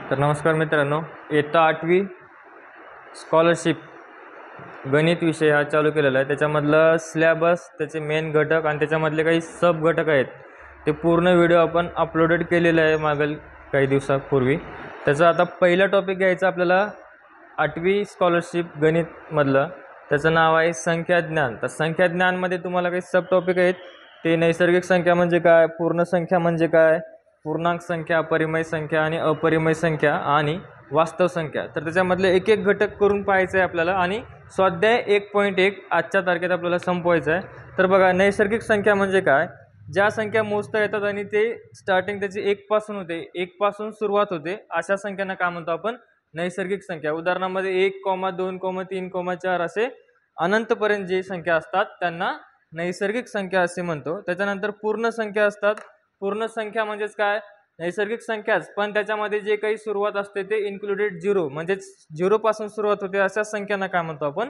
तर नमस्कार मित्रांनो, इयत्ता 8वी स्कॉलरशिप गणित विषय हा चालू केलेला आहे। त्याच्यामधलं सिलेबस, त्याचे मेन घटक आणि त्याच्यामधले काही सब घटक आहेत ते पूर्ण व्हिडिओ आपण अपलोडेड केलेला आहे मागील काही दिवसापूर्वी। त्याचा आता पहिला टॉपिक घ्यायचा आपल्याला 8वी स्कॉलरशिप गणितमधलं, त्याचं नाव आहे संख्या ज्ञान। तर संख्या ज्ञानमध्ये तुम्हाला काही सब टॉपिक आहेत, ते नैसर्गिक संख्या म्हणजे काय, पूर्ण संख्या म्हणजे काय, पूर्णांक संख्या, अपरिमेय संख्या आणि अपरिमेय संख्या आणि वास्तव संख्या। तर त्याच्यामधले एक एक घटक करून पाहायचं आहे आपल्याला आणि स्वाध्याय 1.1 आजच्या तारखेत आपल्याला संपवायचं आहे। तर बघा, नैसर्गिक संख्या म्हणजे काय, ज्या संख्या मोजता येतात आणि ते स्टार्टिंग त्याची 1 पासून होते, 1 पासून सुरुवात होते, अशा संख्यांना काय म्हणतो आपण, नैसर्गिक संख्या। उदाहरणामध्ये 1, 2, 3, 4 असे अनंतपर्यंत जी संख्या असतात त्यांना नैसर्गिक संख्या असे म्हणतो। त्याच्यानंतर पूर्ण संख्या असतात। पूर्ण संख्या म्हणजेच काय, नैसर्गिक संख्याच पण त्याच्यामध्ये जे काही सुरुवात असते ते इन्क्लुडेड 0 म्हणजेच 0 पासून सुरुवात होते, अशा संख्यांना काय म्हणतो आपण,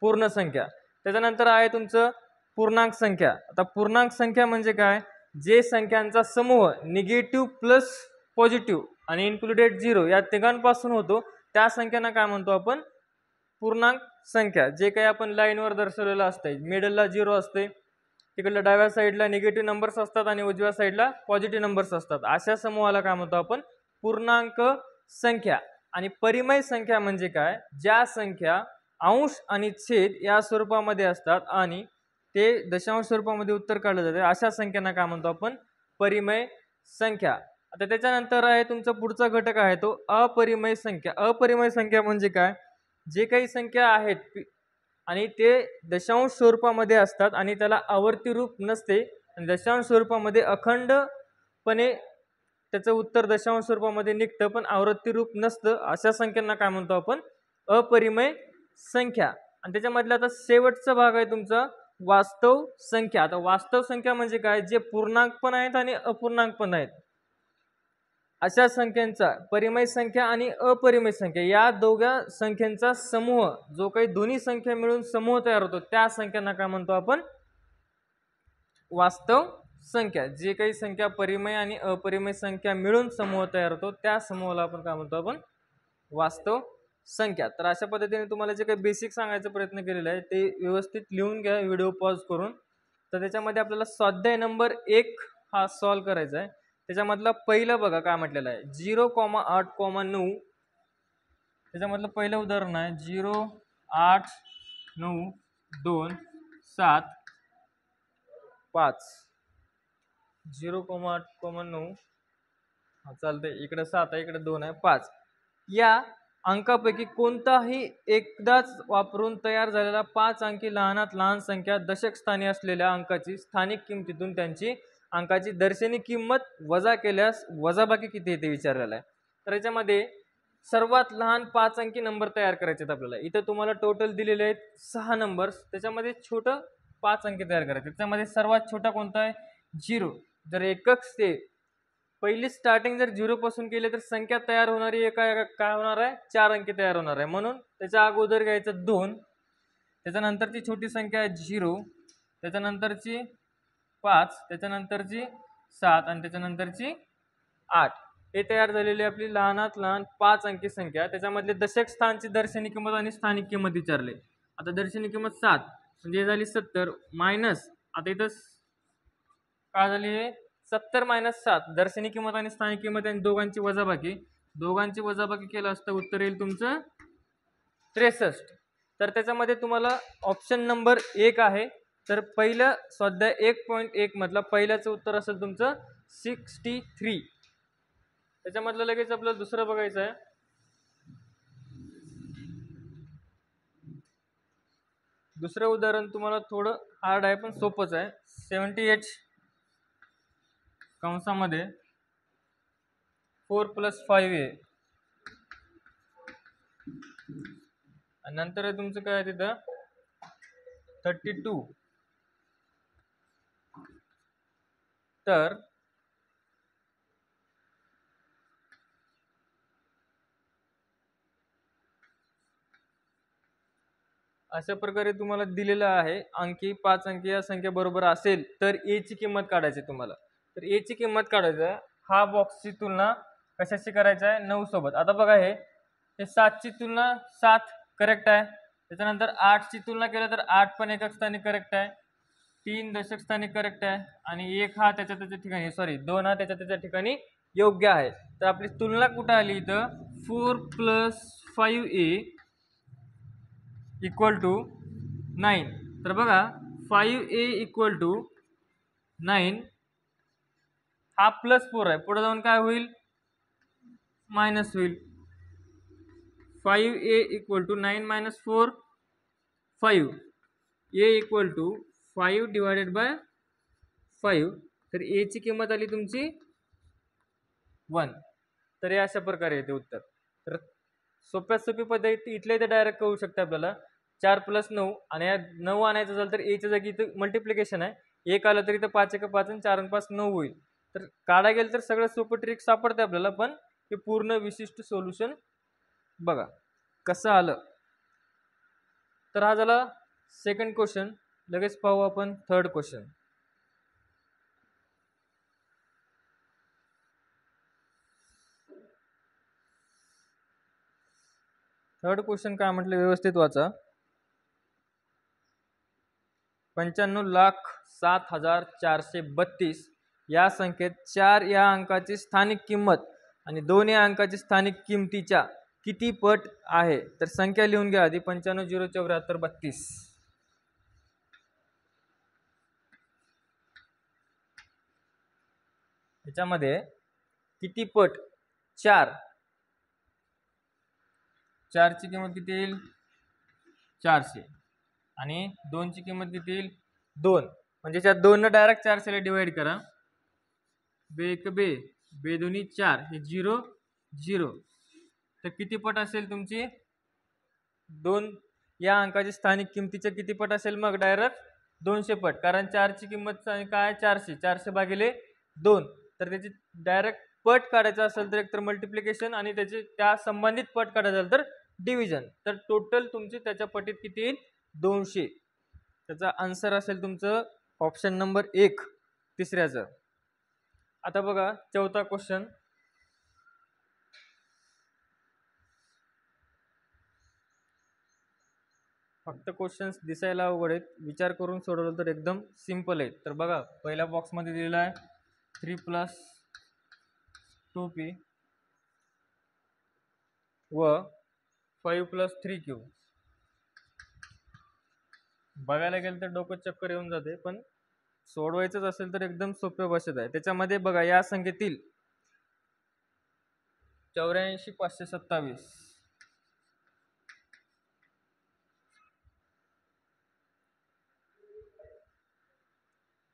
पूर्ण संख्या। त्याच्यानंतर आहे तुमचं पूर्णांक संख्या। आता पूर्णांक संख्या म्हणजे काय, जे संख्यांचा समूह निगेटिव्ह प्लस पॉझिटिव्ह आणि इन्क्लुडेड 0 या तिघांपासून होतो त्या संख्यांना काय म्हणतो आपण, पूर्णांक संख्या। जे काही आपण लाईनवर दर्शवलेलं असते, मिडलला 0 असते, तिकडल्या डाव्या साईडला निगेटिव्ह नंबर्स असतात आणि उजव्या साईडला पॉझिटिव्ह नंबर्स असतात, अशा समूहाला काय म्हणतो आपण, पूर्णांक संख्या। आणि परिमेय संख्या म्हणजे काय, ज्या संख्या अंश आणि छेद या स्वरूपामध्ये असतात आणि ते दशांश स्वरूपामध्ये उत्तर काढलं जाते, अशा संख्यांना काय म्हणतो आपण, परिमेय संख्या। आता त्याच्यानंतर आहे तुमचा पुढचा घटक आहे तो अपरिमेय संख्या। अपरिमेय संख्या म्हणजे काय, जे काही संख्या आहेत आणि ते दशांश स्वरूपामध्ये असतात आणि त्याला आवर्ती रूप नसते, दशांश स्वरूपामध्ये अखंडपणे त्याचं उत्तर दशांश स्वरूपामध्ये निघतं पण आवर्ती रूप नसतं, अशा संख्यांना काय म्हणतो आपण, अपरिमेय संख्या। आणि त्याच्यामधला आता शेवटचा भाग आहे तुमचा वास्तव संख्या। आता वास्तव संख्या म्हणजे काय, जे पूर्णांक पण आहेत आणि अपूर्णांक पण आहेत, अशा संख्यांचा, परिमेय संख्या आणि अपरिमेय संख्या या दोघा संख्यांचा समूह, जो काही दोन्ही संख्या मिळून समूह तयार होतो त्या संख्यांना काय म्हणतो आपण, वास्तव संख्या। जे काही संख्या परिमेय आणि अपरिमेय संख्या मिळून समूह तयार होतो त्या समूहाला आपण काय म्हणतो, आपण वास्तव संख्या। तर अशा पद्धतीने तुम्हाला जे काही बेसिक सांगायचा प्रयत्न केलेला आहे ते व्यवस्थित लिहून घ्या व्हिडिओ पॉज करून। तर त्याच्यामध्ये आपल्याला स्वाध्याय नंबर 1 हा सॉल्व करायचा आहे। त्याच्यामधला पहिलं बघा काय म्हटलेलं आहे, 0,8,9। त्याच्यामधलं पहिलं उदाहरण आहे 0, 8, 9, 2, 7, 5। 0,8,9 हा चालतंय, इकडे 7 आहे, इकडे 2 आहे, 5। या अंकापैकी कोणताही एकदाच वापरून तयार झालेला 5 अंकी लहानात लहान संख्या दशक स्थानी असलेल्या अंकाची स्थानिक किमतीतून त्यांची अंकाची दर्शनी किंमत वजा केल्यास वजाबाकी किती येते विचारलेला आहे। तर याच्यामध्ये सर्वात लहान 5 अंकी नंबर तयार करायचे आहेत आपल्याला। इथं तुम्हाला टोटल दिलेले आहेत 6 नंबर्स, त्याच्यामध्ये छोटं 5 अंकी तयार करायचे। त्याच्यामध्ये सर्वात छोटा कोणता आहे, 0। जर एकक ते पहिली स्टार्टिंग जर 0 पासून केले तर संख्या तयार होणारी काय होणार आहे, 4 अंकी तयार होणार आहे, म्हणून त्याच्या अगोदर घ्यायचं 2, त्याच्यानंतरची छोटी संख्या आहे 0, त्याच्यानंतरची 5, त्याच्यानंतरची 7 आणि त्याच्यानंतरची 8। हे तयार झालेली आपली लहानात लहान 5 अंकी संख्या। त्याच्यामधले दशक स्थानची दर्शनी किंमत आणि स्थानिक किंमत विचारले। आता दर्शनी किंमत 7 म्हणजे झाली 70 मायनस, आता इथं काय झाली, 70 - 7 दर्शनी किंमत आणि स्थानिक किंमत आणि दोघांची वजाबाकी केलं असतं उत्तर येईल तुमचं 63। तर त्याच्यामध्ये तुम्हाला ऑप्शन नंबर 1 आहे। तर पहिलं स्वाध्याय 1.1 मधला पहिल्याचं उत्तर असेल तुमचं 63। त्याच्यामधलं लगेच आपल्याला दुसरं बघायचं आहे। दुसरं उदाहरण तुम्हाला थोडं हार्ड आहे पण सोपंच आहे। 70h कंसामध्ये 4 + 5a आणि नंतर आहे तुमचं काय आहे तिथं 32। तर अशा प्रकारे तुम्हाला दिलेलं आहे अंकी 5 अंकी या संख्या बरोबर असेल तर a ची किंमत काढायची तुम्हाला। तर a ची किंमत काढायचं, हा बॉक्सची तुलना कशाशी करायचं आहे 9 सोबत. आता बघा हे 7ची तुलना 7 करेक्ट आहे. त्याच्यानंतर 8ची तुलना केलं तर 8 पण एकक स्थानी करेक्ट आहे. 3 दशक स्थानी करेक्ट आहे आणि 1 हा त्याच्या ठिकाणी 2 हा त्याच्या ठिकाणी योग्य आहे. तर आपली तुलना कुठं आली इथं 4 + 5a = 9. तर बघा 5a = 9 हा +4 आहे. पुढे जाऊन काय होईल मायनस होईल. 5a = 9 - 4 5. a = 5 / 5. तर a ची किंमत आली तुमची 1. तर हे अशा प्रकारे येते उत्तर. तर सोप्यात सोपी पद्धत इथल्या इथे डायरेक्ट कळू शकते आपल्याला. 4 + 9 आणि 9 आणायचं असेल तर a च्या जागी इथं मल्टिप्लिकेशन आहे. 1 आलं तर इथं 5 × 5 आणि 4 × 5 9 होईल. तर काढा गेलं तर सगळं सोपं ट्रिक सापडते आपल्याला, पण हे पूर्ण विशिष्ट सोल्युशन बघा कसं आलं. तर हा झाला सेकंड क्वेश्चन. लगेच पाहू आपण थर्ड क्वेश्चन. थर्ड क्वेश्चन काय म्हटलं व्यवस्थित वाचा. 95,07,432 या संख्येत 4 या अंकाची स्थानिक किंमत आणि 2 या अंकाची स्थानिक किमतीच्या किती पट आहे. तर संख्या लिहून घ्या आधी. 95 0 74 32. याच्यामध्ये किती पट 4. 4 ची किंमत किती येईल 400 आणि 2 ची किंमत किती येईल 2. म्हणजे त्या 2 ने डायरेक्ट 400 ला डिवाइड करा. बे 1 बे, बे 2 4, हे 0 0. तर किती पट असेल तुमची 2 या अंकाची स्थानिक किमतीच्या किती पट असेल मग डायरेक्ट 200 पट. कारण 4 ची किंमत काय 400, 400 भागिले 2. तर त्याची डायरेक्ट पट काढायचा असेल तर एकतर मल्टिप्लिकेशन आणि त्याचे त्या संबंधित पट काढायचा असेल तर डिव्हिजन. तर टोटल तुमची त्याच्या पटीत किती येईल 200. त्याचा आन्सर असेल तुमचं ऑप्शन नंबर 1 तिसऱ्याचं. आता बघा चौथा क्वेश्चन. फक्त क्वेश्चन्स दिसायला अवघड आहेत, विचार करून सोडवलं तर एकदम सिंपल आहेत. तर बघा पहिल्या बॉक्समध्ये दिलेला आहे 3 + 2p व 5 + 3q. बघायला गेलं तर डोकं चक्कर येऊन जाते, पण सोडवायचंच असेल तर एकदम सोप्या भाषेत आहे. त्याच्यामध्ये बघा या संख्येतील 84,527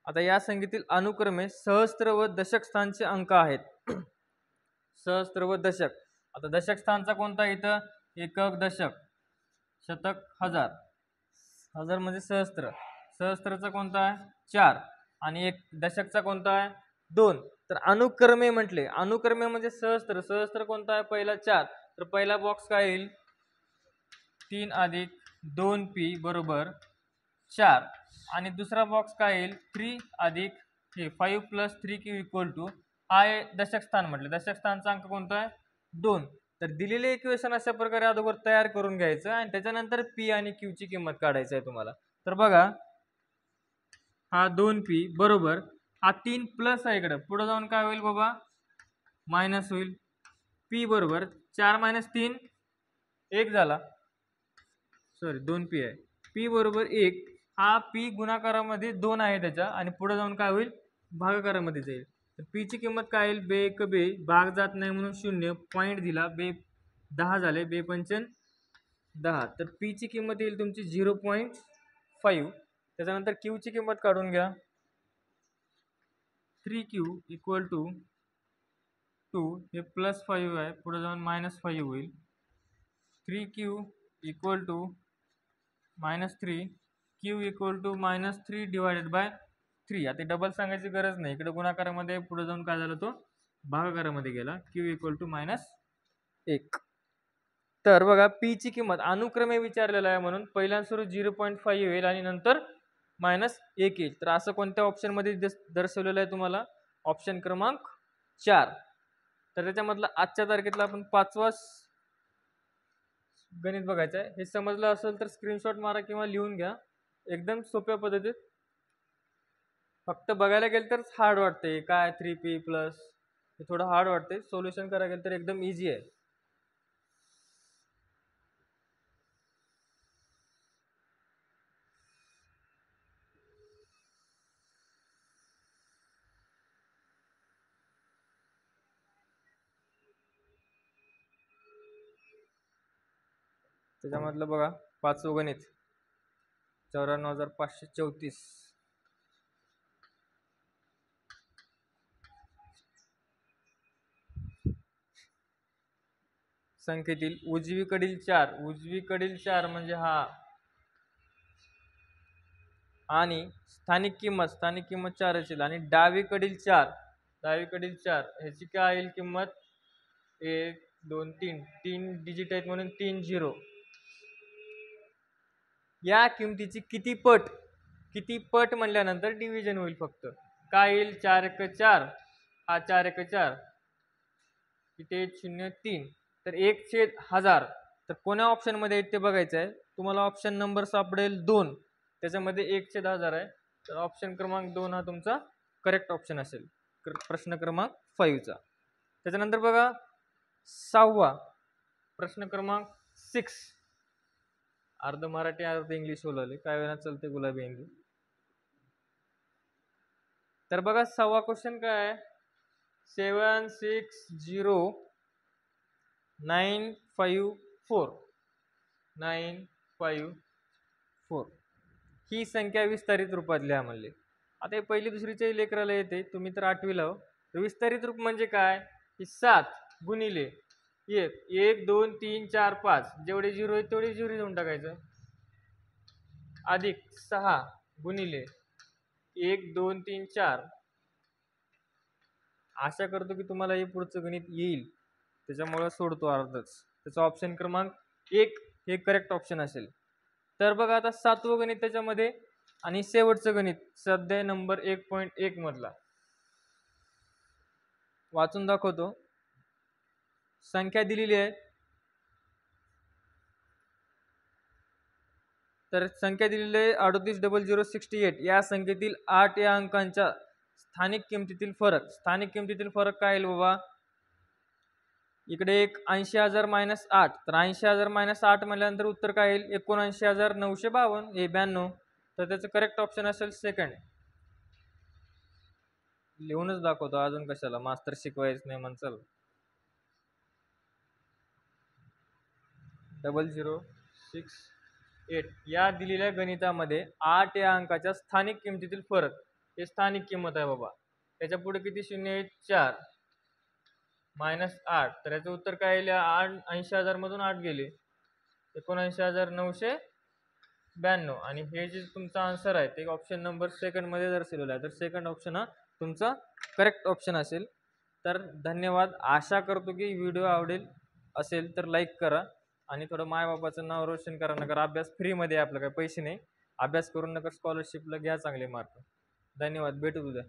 आता या संख्येतील अनुक्रमे सहस्त्र व दशक स्थानचे अंक आहेत. सहस्त्र व दशक. आता दशक स्थानचा कोणता इथं एकक दशक, शतक हजार, हजार म्हणजे सहस्त्र. सहस्त्रचा कोणता आहे 4 आणि एक दशकचा कोणता आहे 2. तर अनुक्रमे म्हटले, अनुक्रमे म्हणजे सहस्त्र. सहस्त्र कोणता आहे पहिला 4. तर पहिला बॉक्स काय येईल 3 + 2p = 4 आणि दुसरा बॉक्स काय येईल 3 + 5 + 3q हा आहे दशक स्थान म्हटले. दशक स्थानचा अंक कोणता आहे 2. तर दिलेले इक्वेशन अशा प्रकारे अगोदर तयार करून घ्यायचं आणि त्याच्यानंतर p आणि q ची किंमत काढायची आहे तुम्हाला. तर बघा हा 2p बरोबर हा 3 प्लस आहे इकडे, पुढे जाऊन काय होईल बाबा मायनस होईल. p बरोबर 4 - 3 1 झाला, सॉरी 2p आहे. p बरोबर 1. हा p गुणाकारामध्ये 2 आहे त्याच्या आणि पुढे जाऊन काय होईल भागाकारामध्ये जाईल. तर p ची किंमत काय येईल बे 1 बे, भाग जात नाही म्हणून 0, पॉईंट दिला, बे 10 झाले, बे 5 10. तर p ची किंमत येईल तुमची 0.5. त्याच्यानंतर q ची किंमत काढून घ्या. 3q = 2. हे +5 आहे, पुढे जाऊन -5 होईल. 3q = -3, q = -3 / 3. आता डबल सांगायची गरज नाही, इकडे गुणाकारामध्ये पुढे जाऊन काय झालं तो भागाकारामध्ये गेला. q = -1. तर बघा p ची किंमत अनुक्रमे विचारलेला आहे म्हणून पहिल्या सुरू 0.5 येईल आणि नंतर -1 येईल. तर असं कोणत्या ऑप्शन मध्ये दर्शवलेलं आहे तुम्हाला ऑप्शन क्रमांक 4. तर त्याच्यामधलं आजच्या तारखेतला आपण 5वा गणित बघायचं आहे. हे समजलं असेल तर स्क्रीनशॉट मारा किंवा लिहून घ्या. एकदम सोप्या पद्धतीत. फक्त बघायला गेलं तर हार्ड वाटते. काय 3p प्लस हे थोडं हार्ड वाटते. सोल्युशन करायला गेलं तर एकदम इझी आहे. त्याच्यामधलं बघा 5वं गणित 94,534. संख्येतील उजवीकडील 4 म्हणजे हा आणि स्थानिक किंमत 4 असेल आणि डावीकडील 4 ह्याची काय येईल किंमत 1 2 3 डिजिट आहेत म्हणून 3 0. या किमतीची किती पट म्हणल्यानंतर डिव्हिजन होईल. फक्त काय येईल 4 1 4 हा 4 1 4 इथे 0 3 तर 1/1000. तर कोण्या ऑप्शन मध्ये ते बघायचं आहे. तुम्हाला ऑप्शन नंबर सापडेल 2, त्याच्यामध्ये 1/1000 आहे. तर ऑप्शन क्रमांक 2 हा तुमचा करेक्ट ऑप्शन असेल प्रश्न क्रमांक 5चा. त्याच्यानंतर बघा 6वा प्रश्न क्रमांक 6. अर्ध मराठी अर्ध इंग्लिश बोलाले काय वेळा चलते गुलाबी इंग्लिश. तर बघा 6वा क्वेश्चन काय आहे. 760,954 ही संख्या विस्तारित रूपात लिहा म्हणले. आता हे पहिली दुसरीच्या लेकराला येते. तुम्ही तर 8वीला हो. विस्तारित रूप म्हणजे काय की 7 गुणिले 1 2 3 4 5 जेवढे 0 आहेत तेवढे 0 देऊन टाकायचं अधिक 6 गुणिले 1 2 3 4. आशा करतो की तुम्हाला हे पुढचं गणित येईल. त्याच्यामुळे सोडतो अर्धच. त्याचा ऑप्शन क्रमांक 1 हे करेक्ट ऑप्शन असेल. तर बघा आता 7वं गणित त्याच्यामध्ये आणि शेवटचं गणित स्वाध्याय नंबर 1.1 मधला वाचून दाखवतो. संख्या दिलेली आहे. तर संख्या दिलेली आहे 38,00,68. या संख्येतील 8 या अंकांच्या स्थानिक किमतीतील फरक काय येईल बाबा. इकडे एक 80,000 - 8. तर 80,000 - 8 म्हटल्यानंतर उत्तर काय येईल 79,952 तर त्याचं करेक्ट ऑप्शन असेल सेकंड. लिहूनच दाखवतो अजून कशाला मास्तर शिकवायचं नाही म्हणचाल. 0068 या दिलेल्या गणितामध्ये 8 या अंकाच्या स्थानिक किमतीतील फरक हे स्थानिक किंमत आहे बाबा. त्याच्या पुढे किती शून्य आहेत 4 -8 तर याचं उत्तर काय येईल. 80,000 मधून 8 गेले 79,952 आणि हे जे तुमचा आन्सर आहे ते ऑप्शन नंबर सेकंड मध्ये दर्शवलेला आहे. तर सेकंड ऑप्शन हा तुमचा करेक्ट ऑप्शन असेल. तर धन्यवाद. आशा करतो की व्हिडिओ आवडेल असेल तर लाईक करा आणि थोडं मायबापाचं नाव रोशन करा. नका अभ्यास फ्रीमध्ये आपलं काही पैसे नाही. अभ्यास करून नका स्कॉलरशिपला घ्या चांगले मार्क. धन्यवाद. भेटू उद्या.